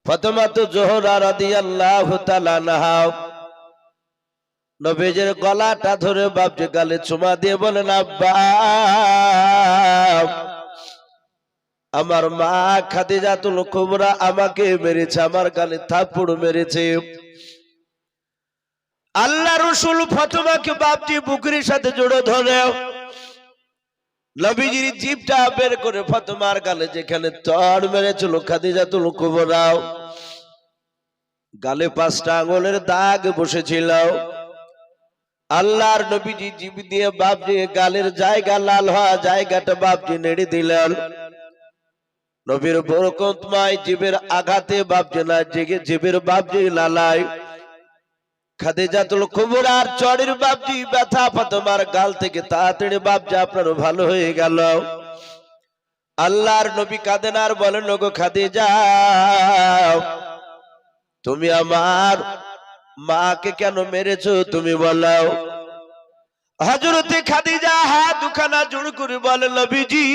ফাতেমা জোহরা রাদিয়াল্লাহু তাআলা আনহা নবীজির গলাটা ধরে বাপজি গালে চুমা দিয়ে বলেন, আব্বা আমার মা খাদিজাতুল কুবরা আমাকে মেরেছে, আমার গালে থাপ্পড় মেরেছে। আল্লাহ রাসূল ফাতেমাকে বাপজি বুকের সাথে জড়িয়ে ধরে নবীজির জিভটা বের করে ফাতেমার গালে যেখানে চড় মেরেছিল খাদিজাতুল কুবরা গালে 5টা আঙ্গুলের দাগ বসেছিল। আল্লাহর নবীজি জিভ দিয়ে বাপজি গালের জায়গা লাল হওয়া জায়গাটা বাপজি নেড়ে দিলেন। নবীর বরকতময় জিভের আঘাতে বাপজি না জেগে জিভের বাপজি লালায় খাদিজাতুল কুবরার চড়ের বাপজি ব্যথা ফাতেমার গাল থেকে তাড়াতাড়ি বাপজি আপনার ভালো হয়ে গেল। আল্লাহর নবী কাঁদেন আর বলেন, ওগো খাদিজা তুমি আমার মাকে কেন মেরেছো তুমি বলো। হযরতে খাদিজা হাত দুখানা জোড় করে বলেন, নবীজি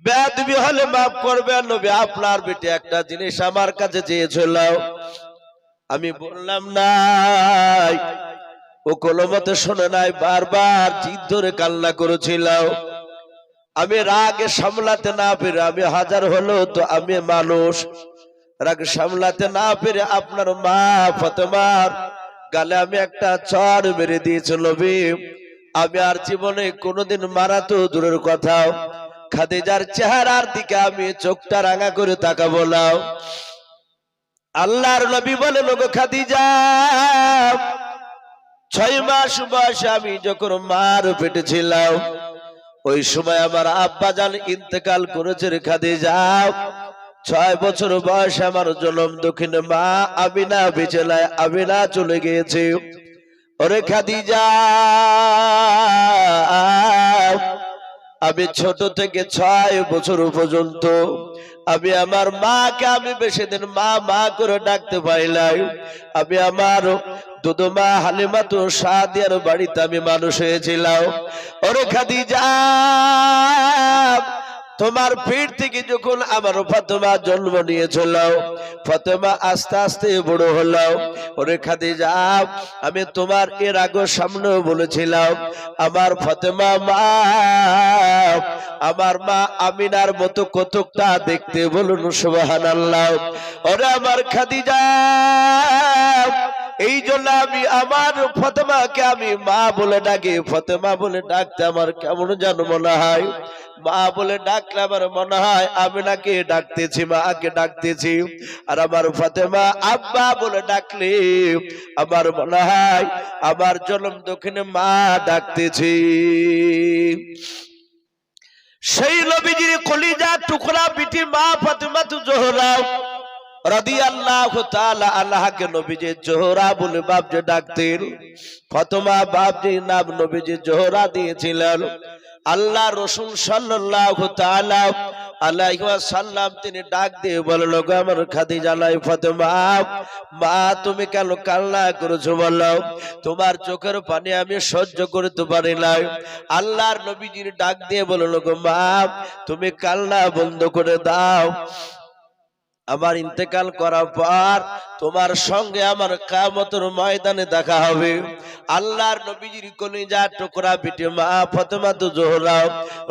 বেয়াদবি হলে মাফ করবেন। নবী আপনার বেটি একটা জিনিস আমার কাছে চেয়েছিল, আমি বললাম নাই, ও কোনো মতে শোনে নাই, বারবার জিদ ধরে কান্না করেছিল। আমি রাগে সামলাতে না পেরে, আমি হাজার হলো তো আমি মানুষ, রাগ সামলাতে না পেরে আপনার মা ফাতেমার গালে আমি একটা চড় মেরে দিয়েছি। নবী আমি আর জীবনে কোনোদিন মারা তো দূরের কথা, খাদিজার চেহারার দিকে আমি চোখটা রাঙা করে তাকাবো না। আল্লাহর নবী বলেন, ওগো খাদিজা 6 মাস বয়সে আমি যখন মার পেটে ছিলাম ওই সময় আমার আব্বা জান ইন্তেকাল করেছে রে খাদিজা। 6 বছর বয়সে আমার জনম দক্ষিণে মা আমিনা বেঁচে নাই, আমিনা চলে গিয়েছে। ওরে খাদিজা আমি ছোট থেকে 6 বছর পর্যন্ত আমি আমার মাকে আমি বেশি দিন মা মা করে ডাকতে পাইলাই। আমি আমার দুদমা হালিমাতু সাদিয়ার বাড়িতে আমি মানুষ হয়েছিলাম। ওরে খাদিজা তোমার পেট থেকে যখন আমার ফাতেমা জন্ম নিয়েছিল, ফাতেমা আস্তে আস্তে বড় হলো। ওরে খাদিজা আমি তোমার এর আগে সামনেও বলেছিলাম আমার ফাতেমা মা আমার মা আমিনার মতো কতকটা দেখতে, বলুন সুবহানাল্লাহ। ওরে আমার খাদিজা এই জন্য আমি আমার ফাতেমাকে আমি মা বলে ডাকি। ফাতেমা বলে ডাকতে আমার কেমন যেন মনে হয়, মা বলে ডাকলে আমার মনে হয় আমিনাকে ডাকতেছি, মাকে ডাকতেছি। আর আমার ফাতেমা আব্বা বলে ডাকলে আমার মনে হয় আমার জনম দক্ষিণে মা ডাকতেছি। সেই নবীজির কলিজা টুকরা বিটি মা ফাতেমা জোহরা রাদিয়াল্লাহু তাআলা আনহাকে নবীজি জোহরা বলে বাপজি ডাকতেন। ফাতেমা বাপজি নাম নবীজি জোহরা দিয়েছিলেন। আল্লাহ রাসূল সাল্লাল্লাহু তাআলা আলাইহি ওয়াসাল্লাম তিনি ডাক দিয়ে বলল, গো আমার খাদিজা লাই ফাতেমা মা তুমি কেন কান্না করেছো বলো, তোমার চোখের পানি আমি সহ্য করতে পারি না। আল্লাহর নবীজির ডাক দিয়ে বলল, গো মা তুমি কান্না বন্ধ করে দাও, আমার ইন্তেকাল করার পর তোমার সঙ্গে আমার কিয়ামতের ময়দানে দেখা হবে। আল্লাহর নবীজির কলিজা টুকরা বিটি মা ফাতেমা জোহরা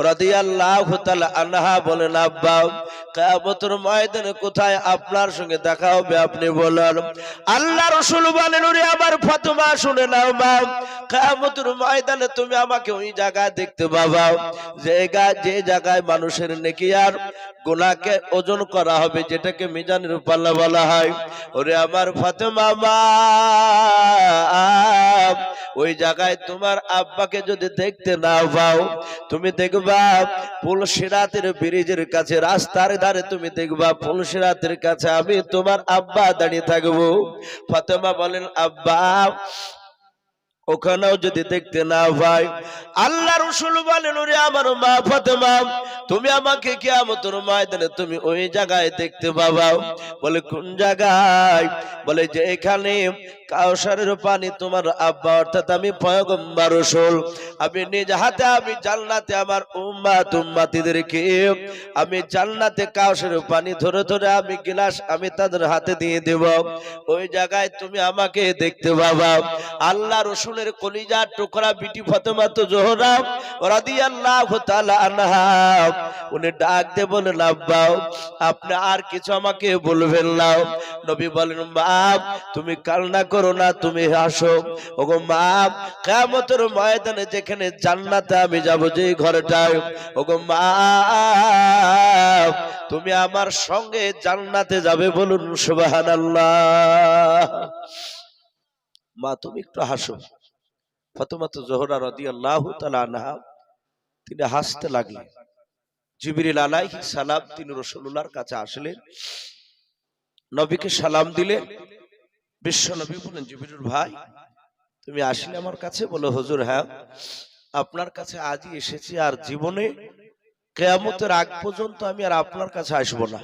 রাদিয়াল্লাহু তাআলা আনহা বলেন, আব্বা কিয়ামতের ময়দানে কোথায় আপনার সঙ্গে দেখা হবে আপনি বলেন। আল্লাহ রাসূল বলেন, ওরে আমার ফাতেমা শুনে নাও মা, কিয়ামতের ময়দানে তুমি আমাকে ওই জায়গায় দেখতে পাবা যে জায়গায় মানুষের নেকি আর গুনাহকে ওজন করা হবে, যেটাকে মিজানের পাল্লা বলা হয়। ওরে আমার ফাতেমা মা ওই জায়গায় তোমার আব্বাকে যদি দেখতে না পাও, তুমি দেখবা পুলসিরাতের ব্রিজের কাছে রাস্তার ধারে তুমি দেখবা পুলসিরাতের কাছে আমি তোমার আব্বা দাঁড়িয়ে থাকবো। ফাতেমা বলেন, আব্বা ওখানেও যদি দেখতে না পাই, আল্লাহ রাসূল বলেন, ওরে আমার মা ফাতেমা তুমি আমাকে কিয়ামতের ময়দানে তুমি ওই জায়গায় দেখতে পাবা। বলে কোন জায়গায়? বলে যে এখানে কাউসারের পানি তোমার আব্বা অর্থাৎ আমি পয়গম্বর রাসূল, আমি নিজ হাতে আমি জান্নাতে আমার উম্মত উম্মতিদেরকে আমি জান্নাতে কাউসারের পানি ধরে ধরে আমি গিলাস আমি তাদের হাতে দিয়ে দেব। ওই জায়গায় তুমি আমাকে দেখতে পাবা। আল্লাহ রাসূলের কলিজার টুকরা বিটি ফাতেমা জোহরা রাদিয়াল্লাহু তাআলা আনহা উনি ডাক দিয়ে বলেন, আব্বা আপনি আর কিছু আমাকে বলবেন না। নবী বলেন, মা তুমি কান্না করো না, তুমি হাসো। ওগো মা, কিয়ামতের ময়দানে যেখানে জান্নাতে আমি যাব যে ঘরটায়, ওগো মা তুমি আমার সঙ্গে জান্নাতে যাবে, বলুন সুবহানাল্লাহ। মা তুমি একটু হাসো। ফাতেমা জোহরা রাদিয়াল্লাহু তাআলা আনহা তিনি হাসতে লাগলেন। জিবরিল আলাইহিস সালাম তিনি রাসূলুল্লাহর কাছে আসলেন, নবীকে সালাম দিলেন। বিশ্ব নবী বলেন, জিবরিল ভাই তুমি আসলে আমার কাছে? বলে, হুজুর হ্যাঁ আপনার কাছে আজই এসেছি, আর জীবনে কিয়ামতের আগ পর্যন্ত আমি আর আপনার কাছে আসবো না।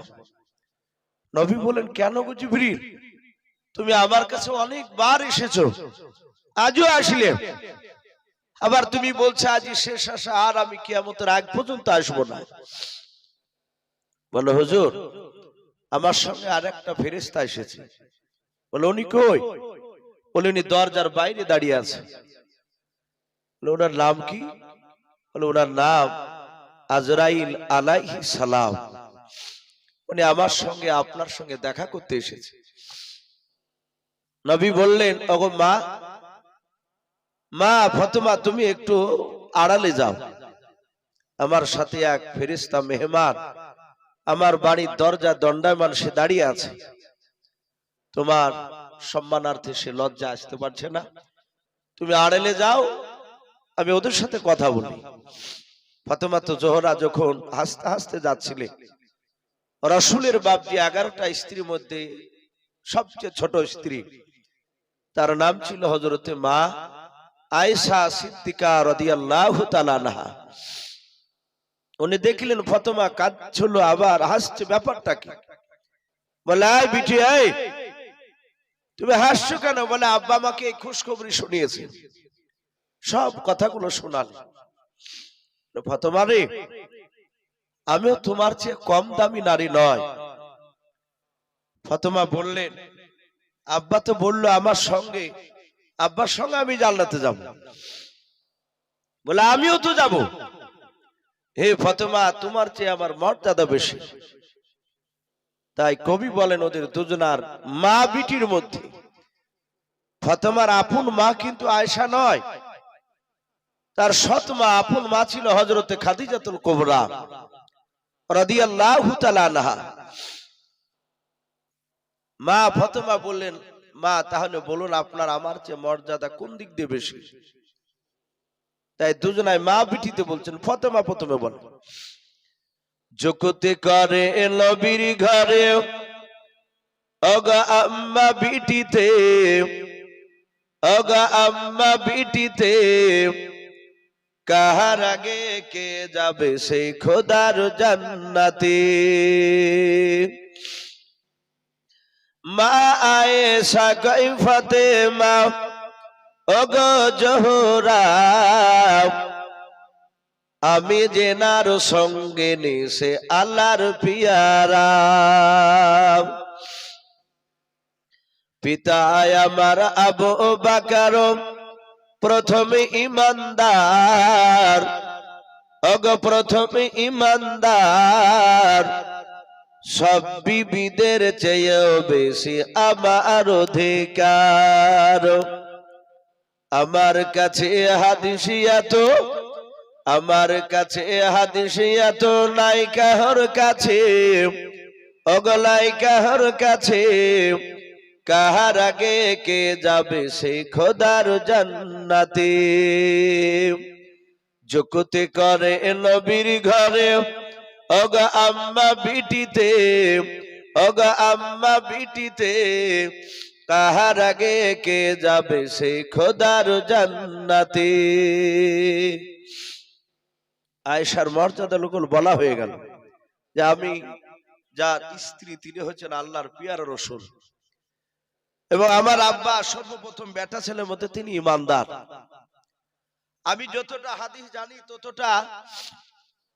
নবী বলেন, কেন গো জিবরিল, তুমি আমার কাছে অনেকবার এসেছো, আজও আসলে, আবার তুমি বলছো আজই শেষ আসা, আর আমি কিয়ামতের আগ পর্যন্ত আসবো না। বলে, হুজুর আমার সঙ্গে আর একটা ফেরেশতা এসেছে। বলে, উনি কই? বলে, উনি দরজার বাইরে দাঁড়িয়ে আছে। বলে, ওনার নাম কি? বলে, ওনার নাম আজরাইল আলাইহিস সালাম। উনি আমার সঙ্গে আপনার সঙ্গে দেখা করতে এসেছে। নবী বললেন, ওগো মা, মা ফাতেমা তুমি একটু আড়ালে যাও, আমার সাথে এক ফেরেশতা মেহমান আমার বাড়ির দরজা দণ্ডায়মান সে দাঁড়িয়ে আছে, তোমার সম্মানার্থে সে লজ্জা আসতে পারছে না, তুমি আড়ালে যাও, আমি ওদের সাথে কথা বলি। ফাতেমা জোহরা যখন হাসতে হাসতে যাচ্ছিলেন, রাসূলের বাপজি 11টা স্ত্রীর মধ্যে সবচেয়ে ছোট স্ত্রী, তার নাম ছিল হযরতে মা আয়েশা সিদ্দিকা রাদিয়াল্লাহু তাআলা আনহা। উনি দেখলেন ফাতেমা কাঁদছিল আবার হাসছে, ব্যাপারটা কি? বলে, আয় বিটি আয়, তুমি হাসছো কেন? বলে, আব্বা আমাকে এই খুশখবরি শুনিয়েছে, সব কথাগুলো শোনালেন। ফাতেমা রে, আমিও তোমার চেয়ে কম দামি নারী নয়। ফাতেমা বললেন, আব্বা তো বললো আমার সঙ্গে, আব্বার সঙ্গে আমি জান্নাতে যাব। বলে, আমিও তো যাব। হে ফাতেমা, তোমার চেয়ে আমার মর্যাদা বেশি। তাই কবি বলেন, ওদের দুজনার মা বিটির মধ্যে ফাতেমার আপন মা কিন্তু আয়েশা নয়, তার সৎ মা আপন মা ছিল হযরতে খাদিজাতুল কুবরা রাদিয়াল্লাহু তাআলা আনহা। মা ফাতেমা বললেন, মা তাহলে বলুন আপনার আমার চেয়ে মর্যাদা কোন দিক দিয়ে বেশি? তাই দুজনাই মা বিটিতে বলছেন। ফাতেমা প্রথমে বলে, জগতে করে নবীর ঘরে ওগো আম্মা বিটিতে, ওগো আম্মা বিটিতে, কাহার আগে কে যাবে সেই খোদার জান্নাতে। মা আয়েশা কই ফাতেমা ওগো জোহরা, আমি জেনার সঙ্গে নিছে আল্লাহর পিয়ারা। পিতা আমার আবু বকর প্রথম ইমানদার, ওগো প্রথম ইমানদার, সব বিবিদের চেয়েও বেশি আমার অধিকার। আমার কাছে হাদিসিয়াত, আমার কাছে হাদিসিয়াত নাই কাহর কাছে, ওগো নাই কাহর কাছে, কাহার আগে কে যাবে সেই খোদার জান্নাতে। জগতে করে নবীর ঘরে ওগো আম্মা বিটিতে, ওগো আম্মা বিটিতে, কাহার আগে কে যাবে সেই খোদার জান্নাতে। আয়েশার মর্যাদা লোকল বলা হয়ে গেল যে আমি যার স্ত্রী তিনি হচ্ছেন আল্লাহর পিয়ারা রাসূল। এবং আমার আব্বা সর্বপ্রথম বেটা ছেলের মধ্যে তিনি ইমানদার। আমি যতটা হাদিস জানি ততটা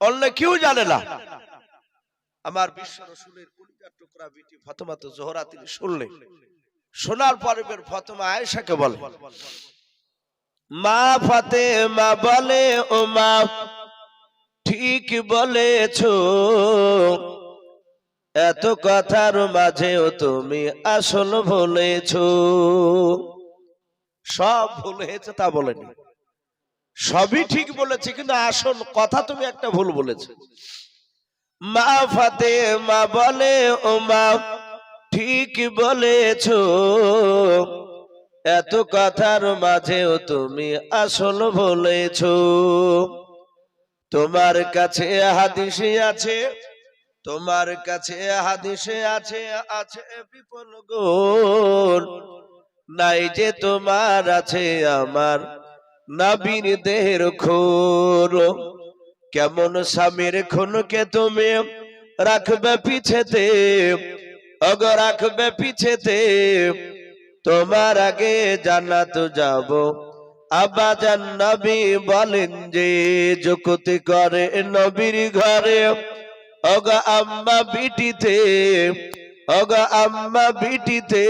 অন্য কেউ জানে না। আমার বিশ্ব রাসূলের কলিজার টুকরা বিটি ফাতেমা জোহরা তিনি শুনলেন, শোনার পরে ফাতেমা আয়েশাকে বলে, মা ফাতেমা বলে, ও মা ঠিক বলেছো, এত কথার মাঝেও তুমি আসল বলেছো। সব ভুল হয়েছে তা বলেনি, সবই ঠিক বলেছে, কিন্তু আসল কথা তুমি একটা ভুল বলেছো। মা ফাতেমা বলে, ও মা ঠিক বলেছো, এত কথার মাঝেও তুমি আসল বলেছো। তোমার কাছে হাদিসে আছে, তোমার কাছে হাদিসে আছে, আছে বিপুল গুণ, নাই যে তোমার আছে আমার নবীর দেহের খুন। কেমন স্বামীর খুনকে তুমি রাখবে পিছেতে, অগ রাখবে পিছেতে, তোমার আগে জান্নাত যাব। আব্বাজান নবী বলেন যে যুক্তি করে নবীর ঘরে, অগ আম্মা বিটিতে, অগ আম্মা বিটিতে,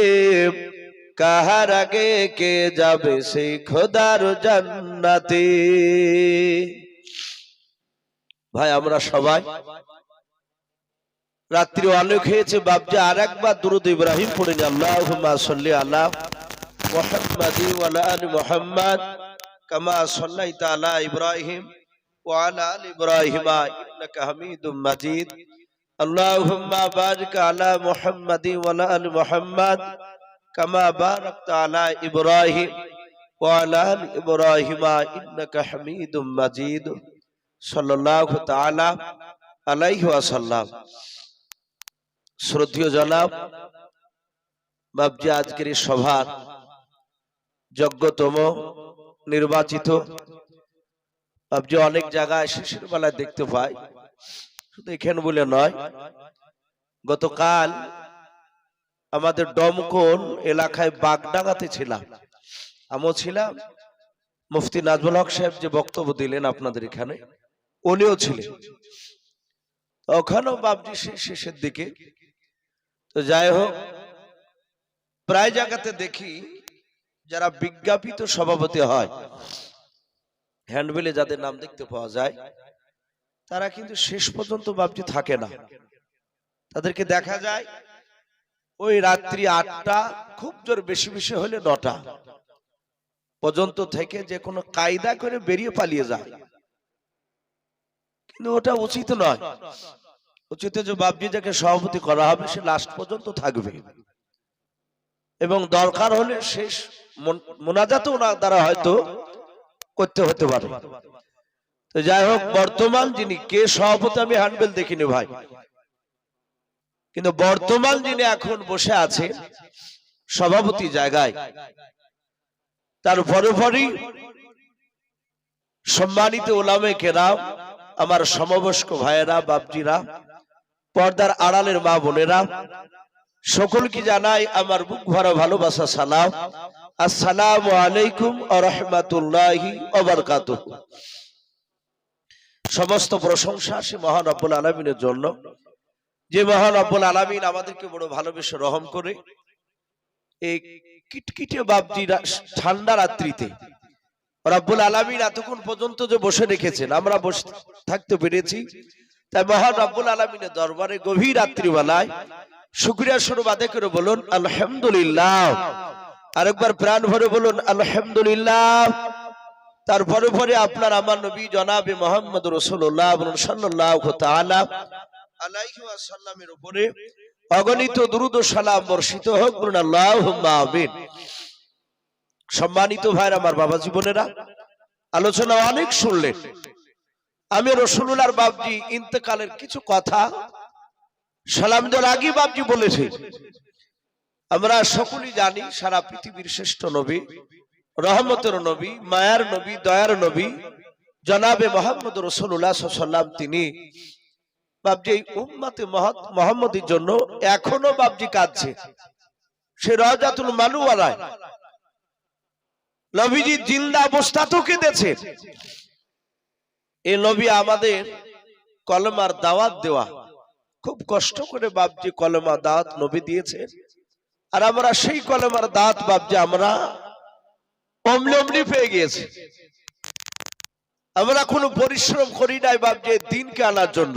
কাহার আগে কে যাবে সেই খোদার জান্নাতে। ভাই আমরা সবাই রাত্রি আলো খেয়েছে, বাপজি আর একবার দুরূদ ইব্রাহিম পড়ে নি। আল্লাহুম্মা সাল্লি আলা মুহাম্মাদি ওয়া আলা আলি মুহাম্মাদ কামা সাল্লাইতা আলা ইব্রাহিম ওয়া আলা আলি ইব্রাহিম ইন্নাকা হামিদুম মাজিদ। আল্লাহুম্মা বারিক আলা মুহাম্মাদি ওয়া আলা আলি মুহাম্মাদ কামা বারাকতা আলা ইব্রাহিম ওয়া আলা আলি ইব্রাহিম ইন্নাকা হামিদুম মাজিদ। সাল্লাল্লাহু তাআলা আলাইহি ওয়াসাল্লাম। শ্রদ্ধেয় জনাব বাপজি, আজকের এই সভার যোগ্যতম নির্বাচিত বাপজি অনেক জায়গায় শিশির বেলায় দেখতে পাই, শুধু এখানে বলে নয়, গতকাল আমাদের ডমকল এলাকায় বাগডাঙ্গাতে ছিলাম, আমিও ছিলাম। মুফতি নাজমুল হক সাহেব যে বক্তব্য দিলেন আপনাদের এখানে, উনিও ছিলেন। ওখানেও বাপজি শেষের দিকে। তো যাই হোক, প্রায় জায়গাতে দেখি যারা বিজ্ঞাপিত সভাপতি হয়, হ্যান্ডবিলে যাদের নাম দেখতে পাওয়া যায়, তারা কিন্তু শেষ পর্যন্ত বাপজি থাকে না। তাদেরকে দেখা যায় ওই রাত্রি 8টা, খুব জোর বেশি বেশি হলে 9টা পর্যন্ত থেকে যে কোনো কায়দা করে বেরিয়ে পালিয়ে যায়। কিন্তু ওটা উচিত নয়। উচিত যে বাপজি যাকে সভাপতি করা হবে সে লাস্ট পর্যন্ত থাকবে, এবং দরকার হলে শেষ মোনাজাতও ওনার দ্বারা হয়তো করতে হতে পারে। তো যাই হোক, বর্তমান যিনি কে সভাপতি আমি হ্যান্ডবেল দেখিনি ভাই, কিন্তু বর্তমান যিনি এখন বসে আছে সভাপতি জায়গায়, তার পরপরই সম্মানিত ওলামে কেরাম, আমার সমবয়স্ক ভাইয়েরা, বাপজিরা, পর্দার আড়ালের মা বোনেরা, সকলকে জানাই আমার বুক ভরা ভালোবাসা সালাম। আসসালামু আলাইকুম ওয়া রাহমাতুল্লাহি ওয়া বারাকাতুহু। সমস্ত প্রশংসা সে মহান রব্বুল আলামিনের জন্য, যে মহান রব্বুল আলামিন আমাদেরকে বড় ভালোবেসে রহম করে এই কিটকিটে বাপজি ঠান্ডা রাত্রিতে রব্বুল আলামিন এতক্ষণ পর্যন্ত যে বসে রেখেছেন, আমরা বসে থাকতে পেরেছি, তাই মহান রব্বুল আলামিনের দরবারে গভীর রাত্রিবেলায় শুকরিয়া স্বরূপ আদায় করে বলুন আলহামদুলিল্লাহ। আরেকবার প্রাণ ভরে বলুন আলহামদুলিল্লাহ। তারপরে পরে আপনার আমার নবী জনাবে মুহাম্মদ রাসূলুল্লাহ সাল্লাল্লাহু তাআলা আলাইহি ওয়াসাল্লামের উপরে অগণিত দুরূদ ও সালাম বর্ষিত হোক, বলুন আল্লাহুম্মা আমিন। সম্মানিত ভাইরা, আমার বাবা জীবনেরা, আলোচনা অনেক শুনলেন। আমি রাসূলুল্লাহর বাপজি ইন্তেকালের কিছু কথা সালাম দেওয়ার আগে বাপজি বলেছে। আমরা সকলেই জানি সারা পৃথিবীর শ্রেষ্ঠ নবী, রহমতের নবী, মায়ার নবী, দয়ার নবী জনাবে মুহাম্মদ রাসূলুল্লাহ সাল্লাল্লাহু আলাইহি ওয়াসাল্লাম, তিনি বাপজি এই উম্মতে মুহাম্মদীর জন্য এখনো বাপজি কাঁদছে। সে রওজাতুল মানুওয়ারায় নবীজি জিন্দা অবস্থাতেও কেঁদেছে। এই নবী আমাদের কলেমার দাওয়াত দেওয়া, খুব কষ্ট করে বাপজি কলেমা দাওয়াত নবী দিয়েছে, আর আমরা সেই কলেমার দাওয়াত বাপজি আমরা অমনি অমনি পেয়ে গিয়েছি। আমরা কোনো পরিশ্রম করি নাই বাপজি দিনকে আনার জন্য,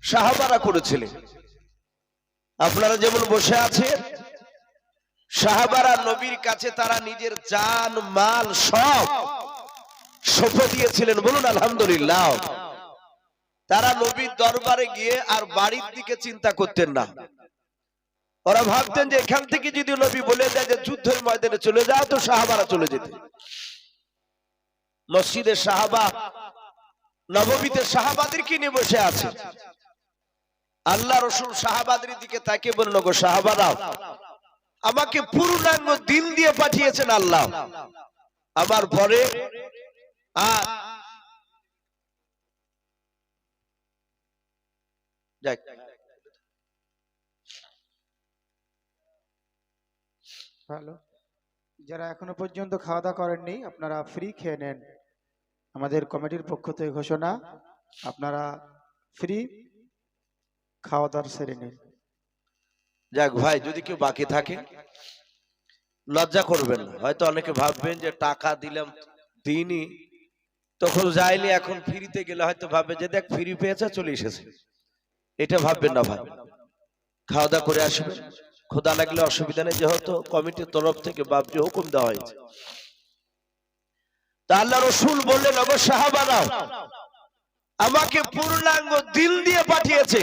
সাহাবারা করেছিলেন। আপনারা যেমন বসে আছেন, সাহাবারা নবীর কাছে তারা নিজের জান মাল সব সঁপে দিয়েছিলেন, বলুন আলহামদুলিল্লাহ। তারা নবীর দরবারে গিয়ে আর বাড়ির দিকে চিন্তা করতেন না। ওরা ভাবতেন যে এখান থেকে যদি নবী বলে দেয় যে যুদ্ধের ময়দানে চলে যাও, তো সাহাবারা চলে যেত। মসজিদে সাহাবা, নববীতে সাহাবাদেরকে নিয়ে বসে আছে। আল্লাহ রসুল সাহাবাদের দিকে তাকে বলল, গো সাহাবারা, আমাকে পূর্ণাঙ্গ দিন দিয়ে পাঠিয়েছেন আল্লাহ, আমার পরে আর ভালো। যারা এখনো পর্যন্ত খাওয়া দাওয়া করেননি আপনারা ফ্রি খেয়ে নেন। আমাদের কমিটির পক্ষ থেকে ঘোষণা, আপনারা ফ্রি খাওয়া দাওয়া সেরে নেন। যাক ভাই, যদি কেউ বাকি থাকে লজ্জা করবেন না। হয়তো অনেকে ভাববেন যে টাকা দিলাম দিইনি, তখন যাইনি, এখন ফ্রিতে গেলে হয়তো ভাববে যে দেখ ফ্রি পেয়েছে চলে এসেছে। এটা ভাববেন না ভাই, খাওয়া দাওয়া করে আসবেন, ক্ষুধা লাগলে অসুবিধা নেই, যেহেতু কমিটির তরফ থেকে বাপজি হুকুম দেওয়া হয়েছে। তা আল্লাহ রসুল বললেন, ওগো সাহাবারা, আমাকে পূর্ণাঙ্গ দিল দিয়ে পাঠিয়েছে,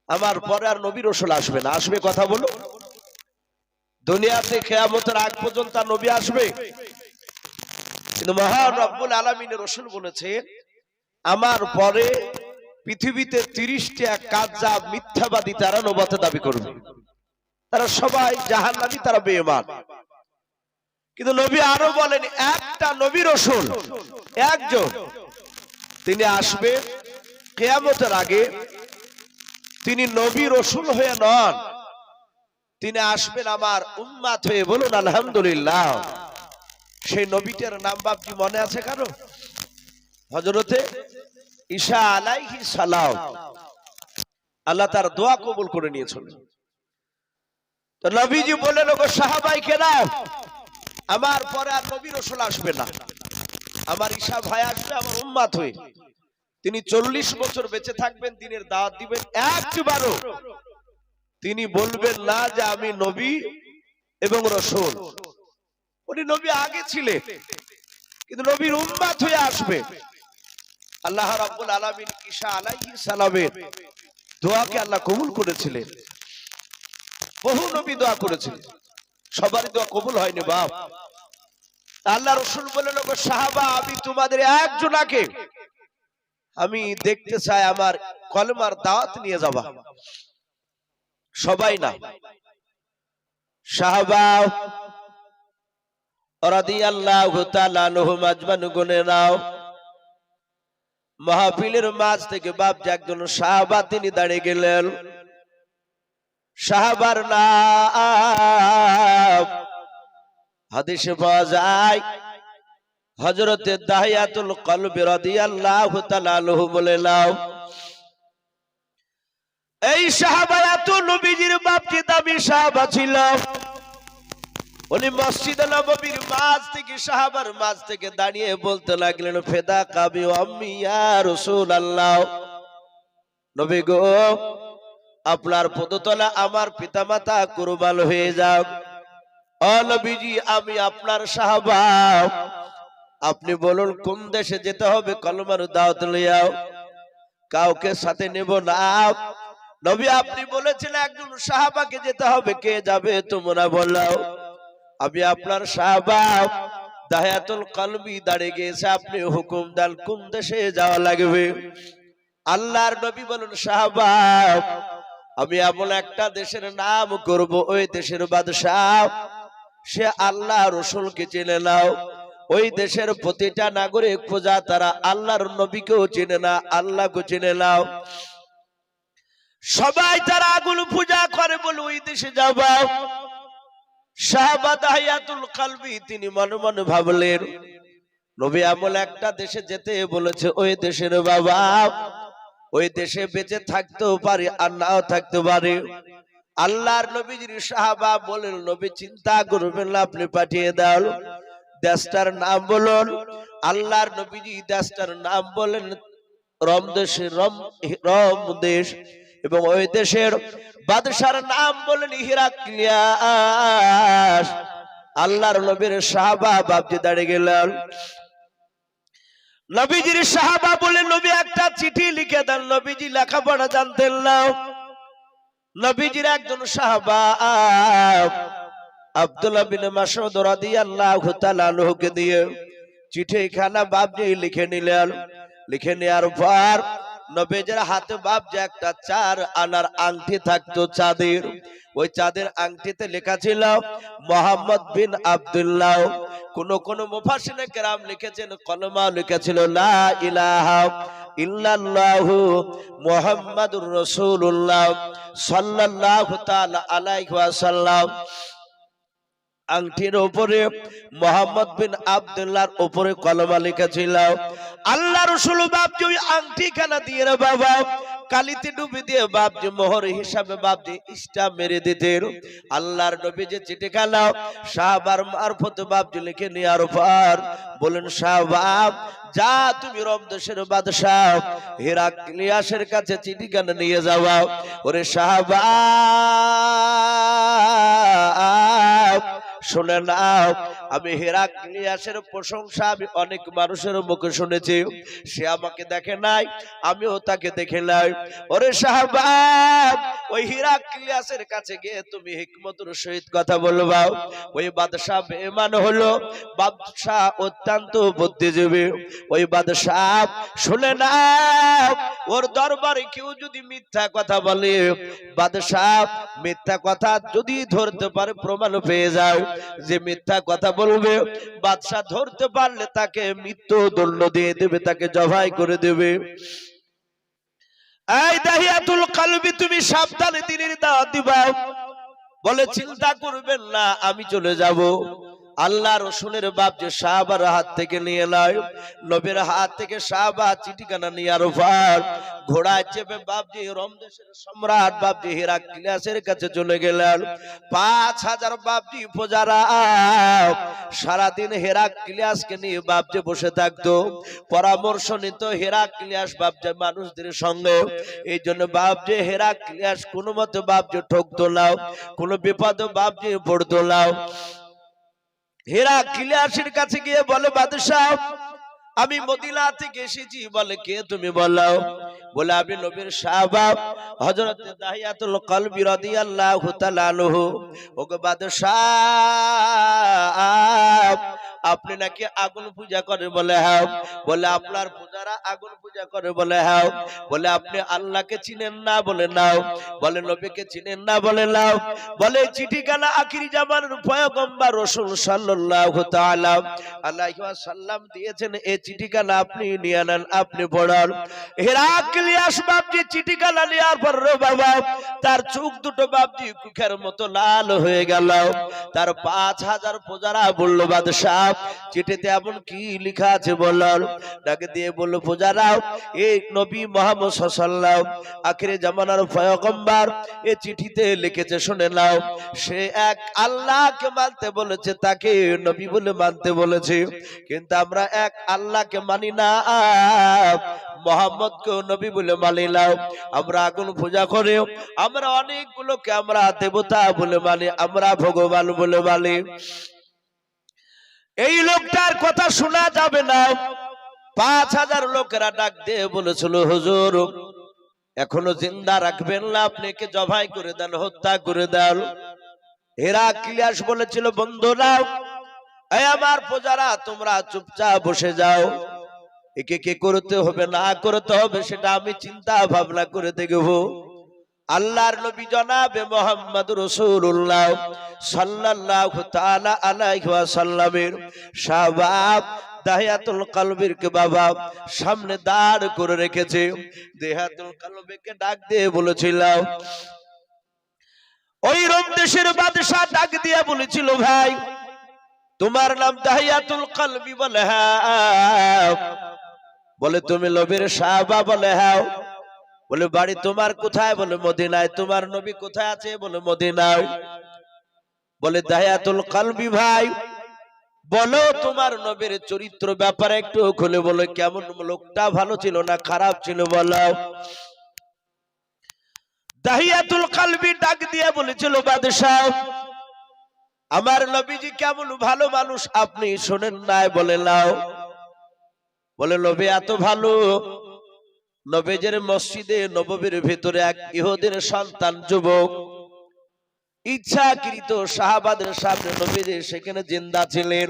আমার পরে আর নবী রসুল আসবে না। আসবে কথা বলো, দুনিয়াতে কিয়ামতের আগ পর্যন্ত নবী আসবে, কিন্তু মহান রব্বুল আলামিনের রসুল বলেছেন, আমার পরে পৃথিবীতে 30টা কাযযাব মিথ্যাবাদী তারা নবুয়ত দাবি করবে। তারা সবাই জাহান্নামী, তারা বেঈমান। কিন্তু নবী আরো বলেন, একটা নবী রসুল একজন, তিনি আসবে কিয়ামতের আগে। তিনি নবী রসুল হয়ে নন, তিনি আসবেন আমার উম্মত হয়ে, বলুন আলহামদুলিল্লাহ। সেই নবীটার নাম বাপজি মনে আছে কারো? হযরতে ঈসা আলাইহিস সালাম। আল্লাহ তার দোয়া কবুল করে নিয়েছেন। তো নবীজি বললেন, ওগো সাহাবাই কেরাম, আমার পরে আর নবী রসুল আসবে না, আমার ঈসা ভাই আসবে আমার উম্মত হয়ে। তিনি 40 বছর বেঁচে থাকবেন, দিনের দাওয়াত দিবেন, একবারও তিনি বলবেন না যে আমি নবী এবং রসুল। উনি নবী আগে ছিলেন, কিন্তু নবীর উম্মত হয়ে আসবে। আল্লাহ রাব্বুল আলামিন ঈসা আলাইহিস সালামের দোয়াকে আল্লাহ কবুল করেছিলেন। বহু নবী দোয়া করেছিলেন, সবারই দোয়া কবুল হয়নি বাপ। আল্লাহ রসুল বললেন, ওগো সাহাবা, আমি তোমাদের একজনাকে আমি দেখতে চাই, আমার কলেমার দাওয়াত নিয়ে যাবা। সবাই না, সাহাবা রাদিয়াল্লাহু তাআলা আনহুম আজমান গুনে নাও। মাহফিলের মাঝ থেকে বাপজি একজন সাহাবা তিনি দাঁড়িয়ে গেলেন। সাহাবার নাম হাদিসে পাওয়া যায় হযরতে দাহিয়াতুল কলব রাদিয়াল্লাহু তাআলা আনহু বলে নাও। এই সাহাবা এত নবীজির বাপজি দামি সাহাবা ছিল। উনি মসজিদে নববীর মাঝ থেকে, সাহাবার মাঝ থেকে দাঁড়িয়ে বলতে লাগলেন, ফেদা কাবি আম্মি ইয়া রাসূলুল্লাহ, নবী গো, আপনার পদতলা আমার পিতামাতা কুরবান হয়ে যাক। ও নবীজি, আমি আপনার সাহাবা, আপনি বলুন কোন দেশে যেতে হবে, কলমার দাওয়াত লইয়াও, কাউকে সাথে নেব না। নবী আপনি বলেছেন একজন সাহাবাকে যেতে হবে, কে যাবে তোমরা বললাও। আমি আপনার সাহাবা দাহিয়াতুল কলবি দাঁড়িয়ে গেছে, আপনি হুকুম দেন কোন দেশে যাওয়া লাগবে। আল্লাহর নবী বলেন, সাহাবা, আমি এমন একটা দেশের নাম করব, ওই দেশের বাদশাহ সে আল্লাহ রসুলকে চিনে নাও। ওই দেশের প্রতিটা নাগরিক প্রজা তারা আল্লাহর নবীকেও চিনে না, আল্লাহকে চিনে নাও। সবাই তারা আগুন পূজা করে বলে ওই দেশে যাব। সাহাবা দাহিয়াতুল কলবি তিনি মনে মনে ভাবলেন, নবী এমন একটা দেশে যেতে বলেছে, ওই দেশের বাবা, ওই দেশে বেঁচে থাকতেও পারে আর নাও থাকতে পারে। আল্লাহর নবীজির সাহাবা বলেন, নবী চিন্তা করবেন না, আপনি পাঠিয়ে দাও। দেশটার নাম বলুন। আল্লাহর নবীজি দেশটার নাম বলেন রম দেশ, রম দেশ। এবং ওই দেশের বাদশার নাম বলেন হিরাক্লিয়াস। আল্লাহর নবীর সাহাবা বাপজি দাঁড়িয়ে গেলেন। নবীজির সাহাবা বলে, নবী একটা চিঠি লিখে দেন। নবীজি লেখাপড়া জানতেন না। নবীজির একজন সাহাবা আব্দুল্লাহ বিন মাসউদ রাদিয়াল্লাহু তাআলা আনহুকে দিয়ে চিঠিখানা বাপজি লিখে নিলেন। লিখে নেওয়ার পর নবীজির হাতে বাপজি একটা 4 আনার আংটি থাকতো চাঁদের। ওই চাঁদের আংটিতে লেখা ছিল মুহাম্মদ বিন আব্দুল্লাহ। কোন মুফাসসিরে কেরাম লিখেছেন, কলমা লিখেছিল লা ইলাহা ইল্লাল্লাহু মুহাম্মাদুর রাসূলুল্লাহ সাল্লাল্লাহু তাআলা আলাইহি ওয়াসাল্লাম। আংটির উপরে মুহাম্মদ বিন আব্দুল্লাহর উপরে কলমা লিখেছিল। আল্লাহ রাসূল বাপজি ওই আংটি খানা দিয়ে রে বাবা কালিতে ডুবে দিয়ে বাপজি মোহর হিসাবে বাপজি স্টাম্প মেরে দিতেন। আল্লাহর নবী যে চিঠি খানা সাহাবার মারফতে বাপজি লিখে নেওয়ার পর বলেন, সাহাবা যা তুমি রোম দেশের বাদশা হিরাক্লিয়াসের কাছে চিঠিখানা নিয়ে যাও। ওরে সাহাবা শুনে নাও, আমি হিরাক্লিয়াসের প্রশংসা আমি অনেক মানুষের মুখে শুনেছি। সে আমাকে দেখে নাই, আমিও তাকে দেখে নাই। ওরে সাহাবা ওই হিরাক্লিয়াসের কাছে গিয়ে তুমি হিকমতের সহিত কথা বলবা। ওই বাদশা বেঈমান হলো, বাদশা অত্যন্ত বুদ্ধিজীবী। ওই বাদশা শুনে নাও, ওর দরবারে কেউ যদি মিথ্যা কথা বলে, বাদশা মিথ্যা কথা যদি ধরতে পারে, প্রমাণ পেয়ে যায় যে মিথ্যা কথা বলবে, বাদশা ধরতে পারলে তাকে মৃত্যু দণ্ড দিয়ে দেবে, তাকে জবাই করে দেবে। এই দাহিয়াতুল কলবি তুমি সাবধানে দিনের দাওয়াত দিবা। বলে চিন্তা করবেন না, আমি চলে যাব। আল্লাহ রসুলের বাপ যে সাহাবার হাত থেকে নিয়ে নয়, নবীর হাত থেকে সাহাবা চিঠিখানা নেওয়ার পর ঘোড়ায় চেপে বাপজি রোম দেশের সম্রাট বাপজি হিরাক্লিয়াসের কাছে চলে গেলেন। 5000 বাপজি প্রজারা সারাদিন হিরাক্লিয়াসকে নিয়ে বাপজি বসে থাকতো, পরামর্শ নিত হিরাক্লিয়াস বাপজি মানুষদের সঙ্গে। এই জন্য বাপজি হিরাক্লিয়াস কোনো মতে বাপজি ঠকতো না, কোনো বিপদে বাপজি পড়তো না। হিরাক্লিয়াসের কাছে গিয়ে বলে, বাদশাহ আমি মদিনা থেকে এসেছি। বলে কে তুমি? বলো। বলে আমি নবীর সাহাবা হযরত দাহিয়াতুল কলবি রাদিয়াল্লাহু তাআলা আনহু। ওগো বাদশাহ আপনি নাকি আগুন পূজা করে? বলে হ্যাঁ। বলে আপনার পূজারা আগুন পূজা করে? বলে হ্যাঁ। বলে আপনি আল্লাহকে চিনেন না? বলে নাও। বলে নবীকে চিনেন না? বলে নাও। বলে চিঠিখানা আখিরি জামানের পয়গম্বর রাসূল সাল্লাল্লাহু তাআলা আলাইহি ওয়াসাল্লাম দিয়েছেন, এই চিঠিখানা আপনি নিয়ে নেন, আপনি পড়ান। হিরাক্লিয়াস বাপজি চিঠিখানা নেওয়ার পর রে বাবা তার চোখ দুটো বাপজি কুখের মতো লাল হয়ে গেল। তার 5000 প্রজারা বলল, বাদশাহ চিঠিতে এমন কি লেখা আছে বলল। ডাকে দিয়ে বলল, প্রজারা এই নবী মুহাম্মদ সাল্লাল্লাহু আখিরি জামানার পয়গম্বর এই চিঠিতে লিখেছে, শুনে নাও। সে এক আল্লাহকে মানতে বলেছে, তাকে নবী বলে মানতে বলেছে, কিন্তু আমরা এক আল্লাহকে মানি না, মুহাম্মদকে নবী বলে মানি না। আমরা আগুন পূজা করে, আমরা অনেকগুলোকে আমরা দেবতা বলে মানি, আমরা ভগবান বলে মানি। এই লোকটার কথা শোনা যাবে না। 5000 লোকেরা ডাক দিয়ে বলেছিল, হুজুর এখনো জিন্দা রাখবেন না, আপনি একে জবাই করে দেন, হত্যা করে দেন। হিরাক্লিয়াস বলেছিল, বন্ধুরা এই আমার প্রজারা তোমরা চুপচাপ বসে যাও, একে কে করতে হবে না করতে হবে সেটা আমি চিন্তা ভাবনা করে দেখব। আল্লাহর নবী জনাবে মুহাম্মদুর রাসূলুল্লাহ সাল্লাল্লাহু তাআলা আলাইহি ওয়াসাল্লামের সাহাবা দাহিয়াতুল কলবির কে বাবা সামনে দাঁড় করে রেখেছে। দাহিয়াতুল কলবিকে ডাক দিয়ে বলেছিল, ওই রোম দেশের বাদশা ডাক দিয়ে বলেছিল, ভাই তোমার নাম দাহিয়াতুল কলবি? বলে হ্যাঁ। বলে তুমি নবীর সাহাবা? বলে হ্যাঁ। বলে বাড়ি তোমার কোথায়? বলে মদিনায়। তোমার নবী কোথায় আছে? বলে মদিনায়। বলে দাহিয়াতুল কলবি ভাই, বলো তোমার নবীর চরিত্র ব্যাপারে একটু খুলে বলো, কেমন লোকটা, ভালো ছিল না খারাপ ছিল বলো। দাহিয়াতুল কলবি ডাক দিয়ে বলেছিল, বাদশাহ আমার নবীজি কেমন ভালো মানুষ আপনি শোনেন নাই? বলে নাও। বলে নবী এত ভালো, নবীজের মসজিদে নববীর ভিতরে এক ইহুদির সন্তান যুবক ইচ্ছাকৃত সাহাবাদের সামনে নবীজি সেখানে জিন্দা ছিলেন,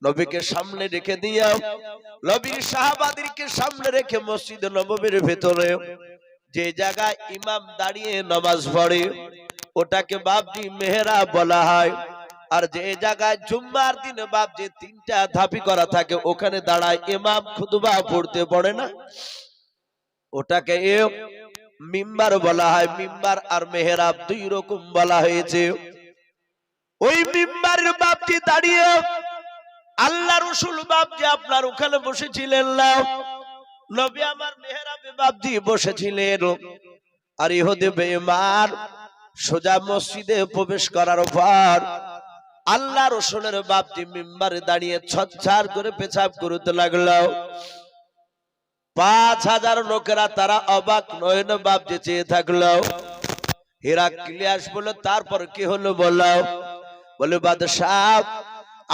নবীকে সামনে রেখে দিয়া নবীর সাহাবাদেরকে সামনে রেখে মসজিদে নববীর ভিতরে যে জায়গায় ইমাম দাঁড়িয়ে নামাজ পড়ে ওটাকে বাবজি মেহরাব বলা হয়। আর যে জায়গায় জুম্মার দিনে বাবজি তিনটা ধাপি করা থাকে ওখানে দাঁড়ায় ইমাম খুতবা পড়তে পড়ে না, ওটাকে মিম্বার বলা হয়। মিম্বার আর মেহরাব দুই রকম বলা হয়েছে। ওই মিম্বারের বাবজি দাঁড়িয়ে আল্লাহ রাসূল বাবজি আপনার ওখানে বসেছিলেন না, নবী আমার মেহরাবে বাবজি বসেছিলেন। আর ইহুদি বেঈমান সোজা মসজিদে প্রবেশ করার পর আল্লাহ রাসূলের বাবজি মিম্বারে দাঁড়িয়ে ছটছাড় করে পেশাব করতে লাগলো। 5000 লোকেরা তারা অবাক নয়নে বাবজি চেয়ে থাকলো। হিরাক্লিয়াস বলে তারপর কি হলো বলো? বলে বাদশাহ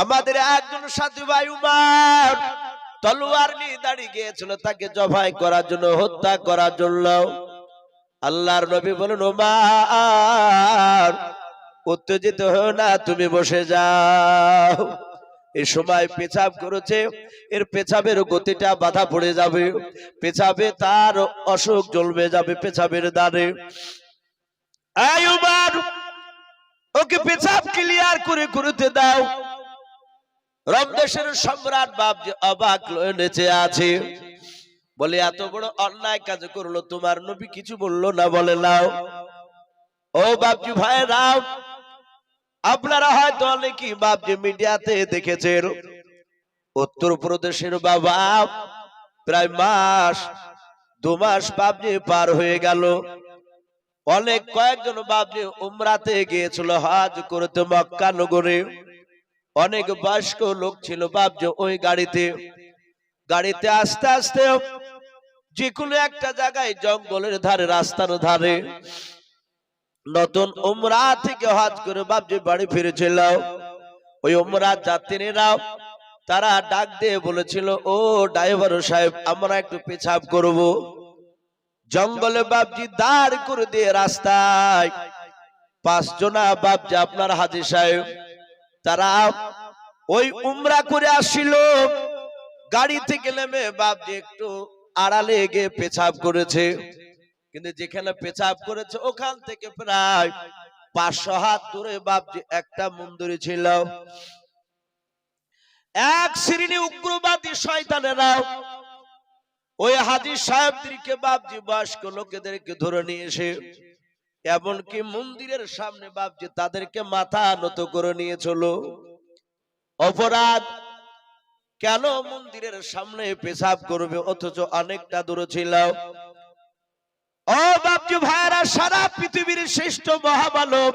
আমাদের একজন সাথী ভাই উমর তলোয়ার নিয়ে দাঁড়িয়ে গিয়েছিল তাকে জবাই করার জন্য, হত্যা করার জন্য। আল্লাহর নবী বলেন, উমর উত্তেজিত হও না, তুমি বসে যাও। এই সময় পেছাব করেছে, এর পেছাবের গতিটা বাধা পড়ে যাবে, পেছাবে তার অসুখ জ্বলবে যাবে পেছাবের দ্বারে। এই উমর ওকে পেছাব ক্লিয়ার করে করতে দাও। রোম দেশের সম্রাট বাবজি অবাক হয়ে নেচে আছে, বলে এত বড় অন্যায় কাজ করলো তোমার নবী কিছু বললো না? বলে নাও। ও বাবজি ভাইরাও, আপনারা হয়তো অনেকেই বাবজি মিডিয়াতে দেখেছেন, উত্তরপ্রদেশের বাবা প্রায় 2 মাস বাবজি পার হয়ে গেল। অনেক কয়েকজন বাবজি উমরাতে গিয়েছিল হজ করতে মক্কা নগরে। অনেক বয়স্ক লোক ছিল বাবজি ওই গাড়িতে আস্তে আস্তে যে কোনো একটা জায়গায় জঙ্গলের ধারে রাস্তার ধারে নতুন উমরা থেকে হজ করে বাবজি বাড়ি ফিরেছিল। ওই উমরা যাত্রীরা তারা ডাক দিয়ে বলেছিল, ও ড্রাইভার সাহেব আমরা একটু পেছাব করব। জঙ্গলে বাবজি দাঁড় করে দিয়ে রাস্তায় 5 জনা বাবজি আপনার হাজী সাহেব তারা ওই উমরা করে আসছিল। গাড়ি থেকে নেমে বাবজি একটু আড়ালে গিয়ে পেছাব করেছে, কিন্তু যেখানে পেছাব করেছে ওখান থেকে প্রায় 500 হাত দূরে বাবজি একটা মন্দির ছিল। এক শ্রেণী উগ্রবাদী শয়তানেরা ওই হাজী সাহেবদেরকে বাবজি বয়স্ক লোকেদেরকে ধরে নিয়ে এসে এমনকি মন্দিরের সামনে বাবজি তাদেরকে মাথা নত করে নিয়ে চলো। অপরাধ কেন মন্দিরের সামনে পেশাব করবে অথচ অনেকটা দূরে ছিল। ও বাবজি ভাইরা, সারা পৃথিবীর শ্রেষ্ঠ মহামানব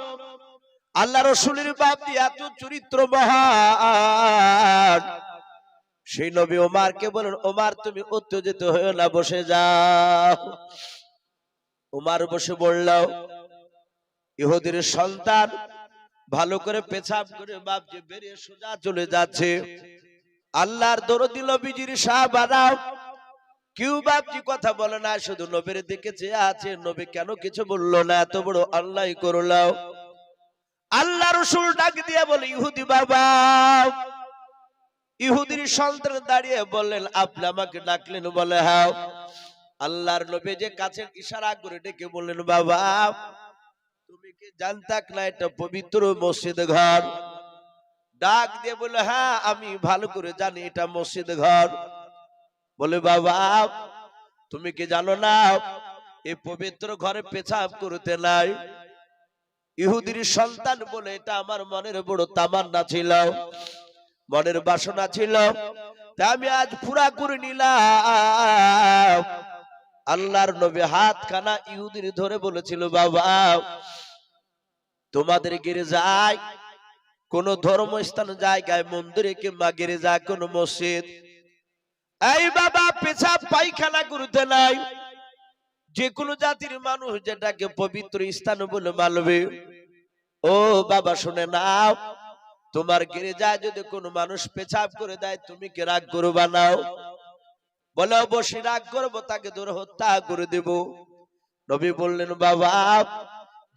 আল্লাহ রাসূলের বাবজি এত চরিত্র মহান, সেই নবী ওমরকে বলেন, ওমর তুমি উত্তেজিত হয়ে না, বসে যাও। ওমর বসে বলল, ইহুদির সন্তান ভালো করে পেছাব করে বাবজি বেরিয়ে সোজা চলে যাচ্ছে। আল্লাহর দরদি নবীজির সাহাবারা কেউ বাবজি কথা বলে না, শুধু নবীর দিকে চেয়ে আছে। নবী কেন কিছু বললো না? এত বড় অন্যায় করলো। আল্লাহ রাসূল ডাক দিয়ে বলে, ইহুদি বাবা, ইহুদির সন্তান দাঁড়িয়ে বললেন, আপনি আমাকে ডাকলেন? বলে হ্যাঁ। আল্লাহর নবী যে কাছে ইশারা করে ডেকে বললেন, বাবা তুমি কি জানতাক না এটা পবিত্র মসজিদ ঘর? ডাক দিয়ে বলে, হ্যাঁ আমি ভালো করে জানি এটা মসজিদ ঘর। বলে বাবা তুমি কি জানো না এই পবিত্র ঘরে পেছাব করতে নাই? ইহুদির সন্তান বলে এটা আমার মনের বড় তামান্না ছিল, মনের বাসনা ছিল, তা আমি আজ পুরা করে নিলাম। আল্লাহর নবী হাতখানা ইহুদির ধরে বলেছিল, বাবা তোমাদের গির্জায় কোন ধর্মস্থান জায়গায়, মন্দিরে কিংবা গির্জায় কোন মসজিদ, এই বাবা পেশাব পায়খানা করতে নাই। যে কোনো জাতির মানুষ যেটাকে পবিত্র স্থান বলে মানবে। ও বাবা শুনে নাও, তোমার গির্জায় যদি কোনো মানুষ পেশাব করে দেয়, তুমি কি রাগ করবা নাও? বলে অবশ্যই রাগ করবো, তাকে ধরে হত্যা করে দেব। নবী বললেন, বাবা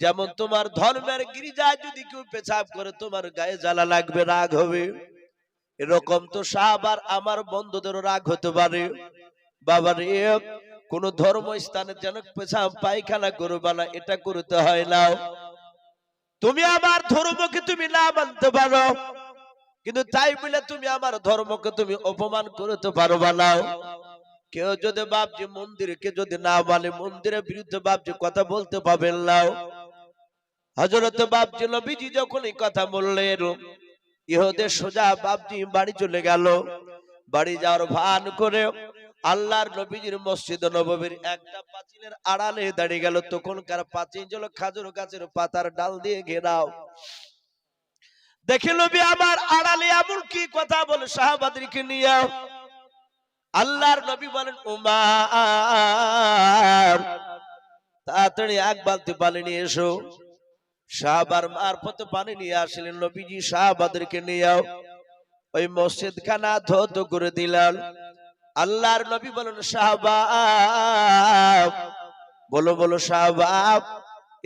যেমন তোমার ধর্মের গির্জায় যদি কেউ পেশাব করে তোমার গায়ে জ্বালা লাগবে, রাগ হবে, এরকম তো সাহাবার আমার বন্ধুদেরও রাগ হতে পারে। বাবা রে, কোন ধর্ম স্থানে যেন পেশাব পায়খানা করবা না, এটা করতে হয় না। তুমি আমার ধর্মকে তুমি না মানতে পারো, কিন্তু তাই বলে তুমি আমার ধর্মকে তুমি অপমান করতে পারবা না। কেউ যদি বাপজি মন্দিরকে যদি না মানে, মন্দিরের বিরুদ্ধে বাপজি কথা বলতে পাবেন না। হযরত বাপজি নবীজি যখন এই কথা বললেন, ইহুদের সোজা বাপজি বাড়ি চলে গেল। বাড়ি যাওয়ার ভান করে আল্লাহর নবীজির মসজিদ নববীর একটা পাঁচিলের আড়ালে দাঁড়িয়ে গেল। তখনকার পাঁচিল ছিল খাজুর গাছের পাতার ডাল দিয়ে ঘেরাও। দেখে নবী আমার আড়ালে এমন কি কথা বলে সাহাবাদেরকে নিয়ে। আল্লাহর নবী বলেন, উমার তাড়াতাড়ি এক বালতি পানি নিয়ে এসো। সাহাবার মারফতে পানি নিয়ে আসলেন। নবীজি সাহাবাদেরকে নিয়ে ওই মসজিদ খানা ধৌত করে দিলেন। আল্লাহর নবী বলেন, সাহাবাব বলো বলো সাহাবাব,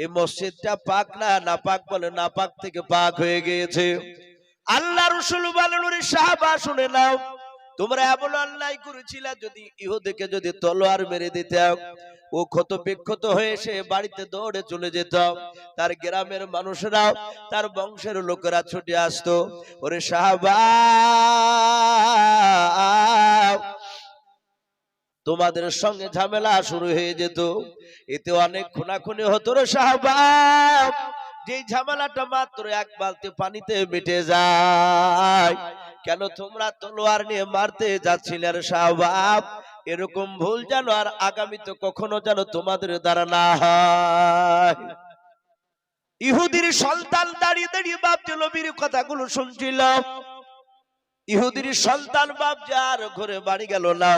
এই মসজিদটা পাক না নাপাক? বলে নাপাক থেকে পাক হয়ে গিয়েছে। আল্লাহ রাসূল বলেন, ওরে সাহাবা শুনে নাও, তোমরা এমন অন্যায় করেছিলে, যদি ইহুদিকে যদি তলোয়ার মেরে দিতাম, ও ক্ষত বিক্ষত হয়ে সে বাড়িতে দৌড়ে চলে যেত, তার গ্রামের মানুষরাও তার বংশের লোকেরা ছুটে আসতো। ওরে সাহাবা, তোমাদের সঙ্গে ঝামেলা শুরু হয়ে যেত, এতে অনেক খুনাখুনি হতো রে সাহাবা। যে ঝামেলাটা মাত্র এক বালতি পানিতে মিটে যায়। কেন তোমরা তলোয়ার নিয়ে মারতে যাচ্ছিলে রে সাহাবা? এরকম ভুল যেন আর আগামীতে কখনো যেন তোমাদের দ্বারা না হয়। ইহুদির সন্তান দাঁড়িয়ে দাঁড়িয়ে বাপজি নবীর কথাগুলো শুনছিল। ইহুদির সন্তান বাপজি আর ঘরে বাড়ি গেল না,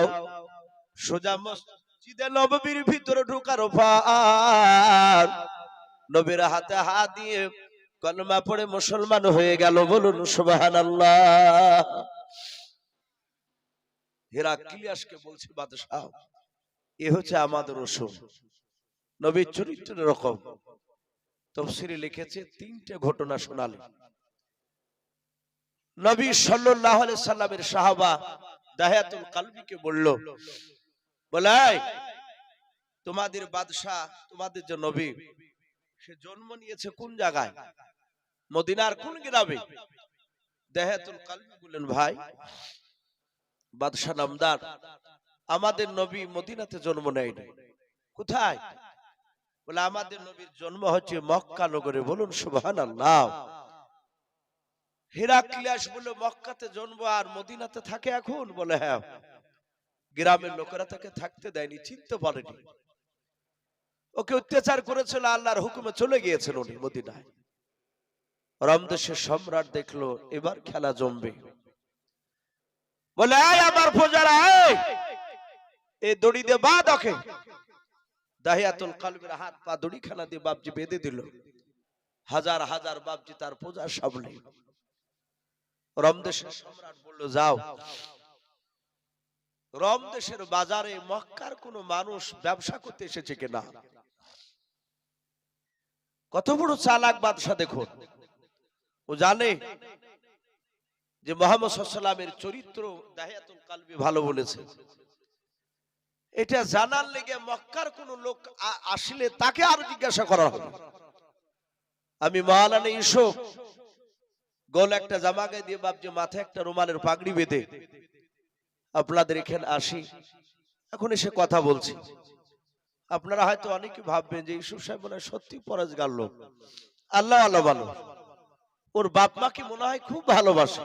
সোজা মসজিদে নববীর ভিতরে ঢোকার পর নবীর হাতে হাত দিয়ে কলমা পড়ে মুসলমান হয়ে গেল। বলুন সুবহানাল্লাহ। হেরাক্লিয়াসকে বলছে, বাদশাহ এ হচ্ছে আমাদের রাসূল, নবীর চরিত্রের রকম। তাফসীরে লিখেছে তিনটে ঘটনা শোনালেন। নবী সাল্লাল্লাহু আলাইহি সাল্লামের সাহাবা দাহিয়াতুল কলবিকে বলল, বলে তোমাদের বাদশাহ, তোমাদের যে নবী, সে জন্ম নিয়েছে কোন জায়গায়, মদিনার কোন গ্রামে? দাহিয়াতুল কলবি বললেন, ভাই বাদশাহ নামদার, আমাদের নবী মদিনাতে জন্ম নেয়নি। কোথায়? বলে আমাদের নবীর জন্ম হচ্ছে মক্কা নগরে। বলুন সুবহানাল্লাহ। হেরাক্লিয়াস বলে, মক্কাতে জন্ম আর মদিনাতে থাকে এখন? বলে হ্যাঁ। গ্রামের লোকেরা তাকে থাকতে দেয়নি, চিনতে পারেনি, ওকে অত্যাচার করেছিল, আল্লাহর হুকুমে চলে গিয়েছেন উনি মদিনায়। রমদেশের সম্রাট দেখলো এবার খেলা জমবে। বলে আমার প্রজারা, এই দড়ি দিয়ে বাঁধ ওকে। দাহিয়াতুল কলবের হাত পা দড়িখানা দিয়ে বাপজি বেঁধে দিল। হাজার হাজার বাপজি তার প্রজার সামনে। রমদেশের সম্রাট বলল, যাও রমদেশের বাজারে মক্কার কোন মানুষ ব্যবসা করতে এসেছে কিনা। কত বড় চালাক বাদশা দেখুন। ও জানে যে মুহাম্মদ সাল্লাল্লাহু আলাইহি ওয়াসাল্লামের চরিত্র দাহিয়াতুল কলবি ভালো বলেছে। এটা জানার লেগে মক্কার কোন লোক আসলে তাকে আর জিজ্ঞাসা করা হবে। আমি মাওলানা ইউসুফ গোল একটা জামা গায়ে দিয়ে বাপজি মাথায় একটা রুমালের পাগড়ি বেঁধে আপনাদের এখানে আসি, এখন এসে কথা বলছি। আপনারা হয়তো অনেকে ভাববেন যে ইউসুফ সাহেব মনে হয় সত্যি পরেশগার লোক, আল্লাহ আল্লাহ ভালো, ওর বাপ মা কি মনে হয় খুব ভালোবাসে,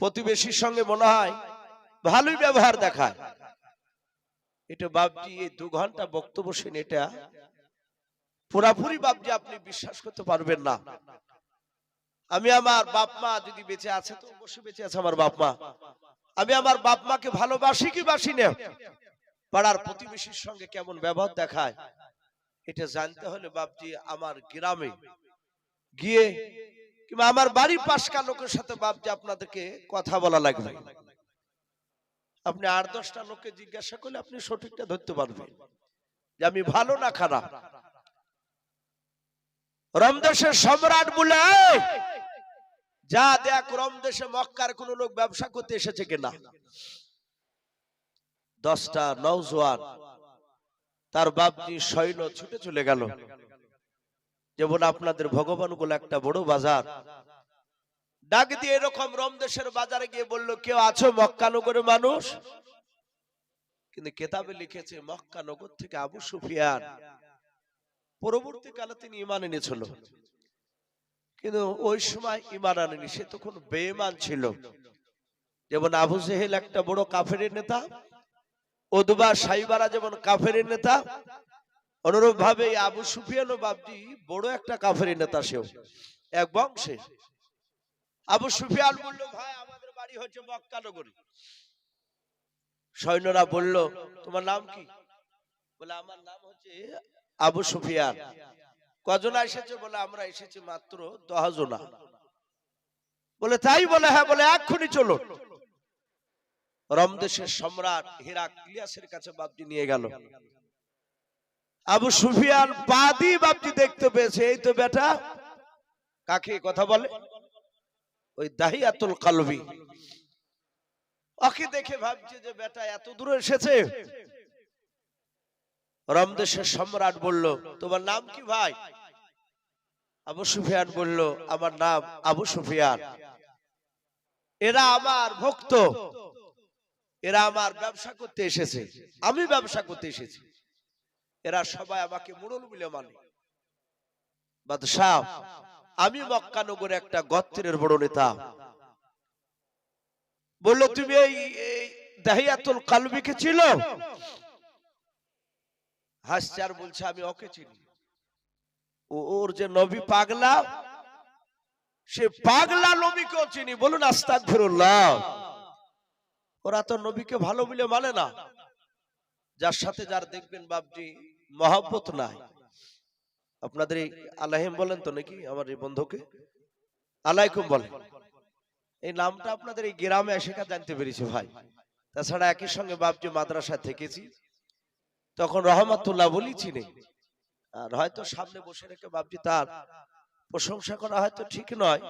প্রতিবেশীর সঙ্গে মনে হয় ভালোই ব্যবহার দেখায়। এটা বাপজি এই 2 ঘন্টা বক্তব্য শুনে এটা পুরাপুরি বাপজি আপনি বিশ্বাস করতে পারবেন না। আমি আমার বাপ মা যদি বেঁচে আছে, তো অবশ্যই বেঁচে আছে আমার বাপ মা, আমি আমার বাপ মাকে ভালোবাসি কি বাসি না, পাড়ার প্রতিবেশীর সঙ্গে কেমন ব্যবহার দেখায়, এটা জানতে হলে বাপজি আমার গ্রামে গিয়ে কিংবা আমার বাড়ির পাশকার লোকের সাথে বাপজি আপনাদেরকে কথা বলা লাগবে। আপনি 8-10টা লোককে জিজ্ঞাসা করলে আপনি সঠিকটা ধরতে পারবেন যে আমি ভালো না খারাপ। রমদেশের সম্রাট বলে, যা দেখ রমদেশে মক্কার কোন লোক ব্যবসা করতে এসেছে কিনা। 10টা নওজোয়ান তার বাপজি সৈন্য ছুটে চলে গেল। যেমন আপনাদের ভগবান বলে একটা বড় বাজার, ডাক দিয়ে এরকম রমদেশের বাজারে গিয়ে বলল, কেউ আছো মক্কা নগরের মানুষ? কিন্তু কেতাবে লিখেছে মক্কা নগর থেকে আবু সুফিয়ান, পরবর্তীকালে তিনি ঈমান এনেছিল, কিন্তু ওই সময় ঈমান আনেনি, সে তখন বেঈমান ছিল। যেমন আবু জেহেল একটা বড় কাফেরের নেতা, উতবা সাইবারা যেমন কাফেরের নেতা, অনুরূপ ভাবে আবু সুফিয়ানও বাপজি বড় একটা কাফেরের নেতা, সেও এক বংশে। আবু সুফিয়ান বলল, ভাই আমাদের বাড়ি হচ্ছে মক্কা নগরে। সৈন্যরা বলল, তোমার নাম কি? বলে আমার নাম হচ্ছে আবু সুফিয়ান। কজনা এসেছে? বলে আমরা এসেছি মাত্র 10 জনা। বলে তাই? বলে হ্যাঁ। বলে এক্ষুনি চলো। রমদেশের সম্রাট হিরাক্লিয়াসের কাছে বাপজি নিয়ে গেল। আবু সুফিয়ান বাদী বাপজি দেখতে পেয়েছে, এই তো বেটা। কাকে কথা বলে? ওই দাহিয়াতুল কালবি। ওকে দেখে ভাবছে যে বেটা এত দূরে এসেছে। রমদেশের সম্রাট বলল, তোমার নাম কি ভাই? আবু সুফিয়ান বলল, আমার নাম আবু সুফিয়ান। এরা আমার ভক্ত, এরা আমার ব্যবসা করতে এসেছে, আমি ব্যবসা করতে এসেছি, এরা সবাই আমাকে মুরল বলে মানে। বাদশাহ, আমি মক্কা নগরে একটা গোত্রের বড় নেতা। বলল, তুমি এই দাহিয়াতুল কালবিকে চিনো? হাসছে আর বলছে, আমি ওকে চিনি। ওর যে নবী পাগলা, সে পাগলা নবীকেও চিনি। বলুন আস্তাগফিরুল্লাহ। ওরা তো নবীকে ভালো বলে মানে না। যার সাথে যার দেখবেন বাপজি মহব্বত নাই। আপনাদের এই আলাইহিম বলেন তো নাকি? আমার এই বন্ধুকে আলাইকুম বলেন। এই নামটা আপনাদের এই গ্রামে এসে জানতে পেরেছি ভাই। তাছাড়া একই সঙ্গে বাপজি মাদ্রাসায় থেকেছি, তখন রহমাতুল্লাহ বলি চিনি। আর হয়তো সামনে বসে রেখে বাপজি তার প্রশংসা করা হয়তো ঠিক নয়।